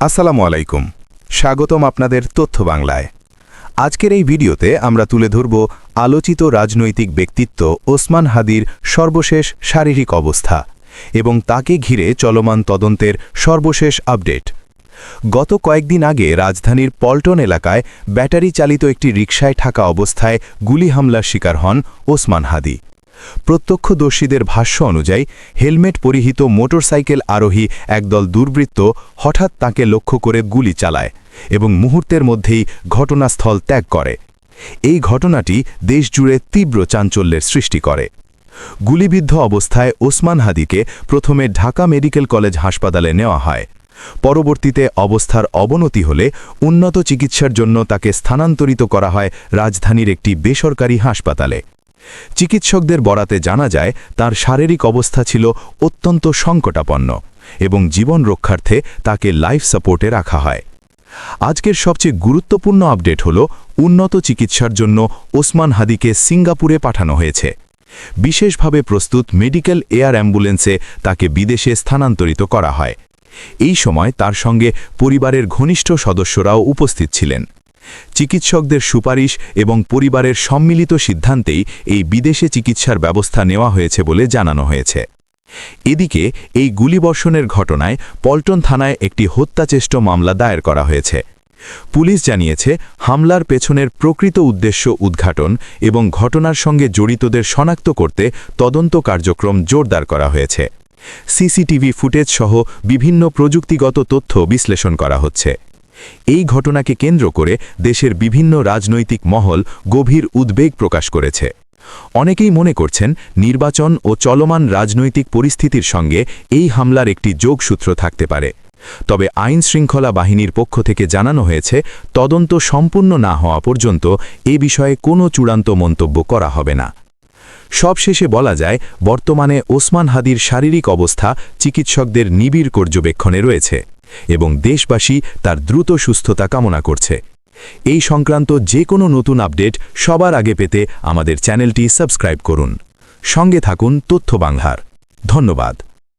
আসসালামু আলাইকুম, স্বাগতম আপনাদের তথ্য বাংলায়। আজকের এই ভিডিওতে আমরা তুলে ধরব আলোচিত রাজনৈতিক ব্যক্তিত্ব ওসমান হাদির সর্বশেষ শারীরিক অবস্থা এবং তাকে ঘিরে চলমান তদন্তের সর্বশেষ আপডেট। গত কয়েকদিন আগে রাজধানীর পল্টন এলাকায় ব্যাটারি চালিত একটি রিকশায় থাকা অবস্থায় গুলি হামলার শিকার হন ওসমান হাদি। প্রত্যক্ষদর্শীদের ভাষ্য অনুযায়ী হেলমেট পরিহিত মোটরসাইকেল আরোহী একদল দুর্বৃত্ত হঠাৎ তাকে লক্ষ্য করে গুলি চালায় এবং মুহূর্তের মধ্যেই ঘটনাস্থল ত্যাগ করে। এই ঘটনাটি দেশজুড়ে তীব্র চাঞ্চল্যের সৃষ্টি করে। গুলিবিদ্ধ অবস্থায় ওসমান হাদিকে প্রথমে ঢাকা মেডিকেল কলেজ হাসপাতালে নেওয়া হয়। পরবর্তীতে অবস্থার অবনতি হলে উন্নত চিকিৎসার জন্য তাকে স্থানান্তরিত করা হয় রাজধানীর একটি বেসরকারি হাসপাতালে। চিকিৎসকদের বরাতে জানা যায় তার শারীরিক অবস্থা ছিল অত্যন্ত সংকটাপন্ন এবং জীবন রক্ষার্থে তাকে লাইফ সাপোর্টে রাখা হয়। আজকের সবচেয়ে গুরুত্বপূর্ণ আপডেট হল উন্নত চিকিৎসার জন্য ওসমান হাদিকে সিঙ্গাপুরে পাঠানো হয়েছে। বিশেষভাবে প্রস্তুত মেডিকেল এয়ার অ্যাম্বুলেন্সে তাকে বিদেশে স্থানান্তরিত করা হয়। এই সময় তার সঙ্গে পরিবারের ঘনিষ্ঠ সদস্যরাও উপস্থিত ছিলেন। চিকিৎসকদের সুপারিশ এবং পরিবারের সম্মিলিত সিদ্ধান্তেই এই বিদেশে চিকিৎসার ব্যবস্থা নেওয়া হয়েছে বলে জানানো হয়েছে। এদিকে এই গুলিবর্ষণের ঘটনায় পল্টন থানায় একটি হত্যাচেষ্টা মামলা দায়ের করা হয়েছে। পুলিশ জানিয়েছে হামলার পেছনের প্রকৃত উদ্দেশ্য উদ্ঘাটন এবং ঘটনার সঙ্গে জড়িতদের শনাক্ত করতে তদন্ত কার্যক্রম জোরদার করা হয়েছে। সিসিটিভি ফুটেজ সহ বিভিন্ন প্রযুক্তিগত তথ্য বিশ্লেষণ করা হচ্ছে। এই ঘটনাকে কেন্দ্র করে দেশের বিভিন্ন রাজনৈতিক মহল গভীর উদ্বেগ প্রকাশ করেছে। অনেকেই মনে করছেন নির্বাচন ও চলমান রাজনৈতিক পরিস্থিতির সঙ্গে এই হামলার একটি যোগসূত্র থাকতে পারে। তবে আইনশৃঙ্খলা বাহিনীর পক্ষ থেকে জানানো হয়েছে তদন্ত সম্পূর্ণ না হওয়া পর্যন্ত এ বিষয়ে কোনো চূড়ান্ত মন্তব্য করা হবে না। সবশেষে বলা যায় বর্তমানে ওসমান হাদির শারীরিক অবস্থা চিকিৎসকদের নিবিড় পর্যবেক্ষণে রয়েছে এবং দেশবাসী তার দ্রুত সুস্থতা কামনা করছে। এই সংক্রান্ত যে কোনো নতুন আপডেট সবার আগে পেতে আমাদের চ্যানেলটি সাবস্ক্রাইব করুন। সঙ্গে থাকুন তথ্য বাংলার। ধন্যবাদ।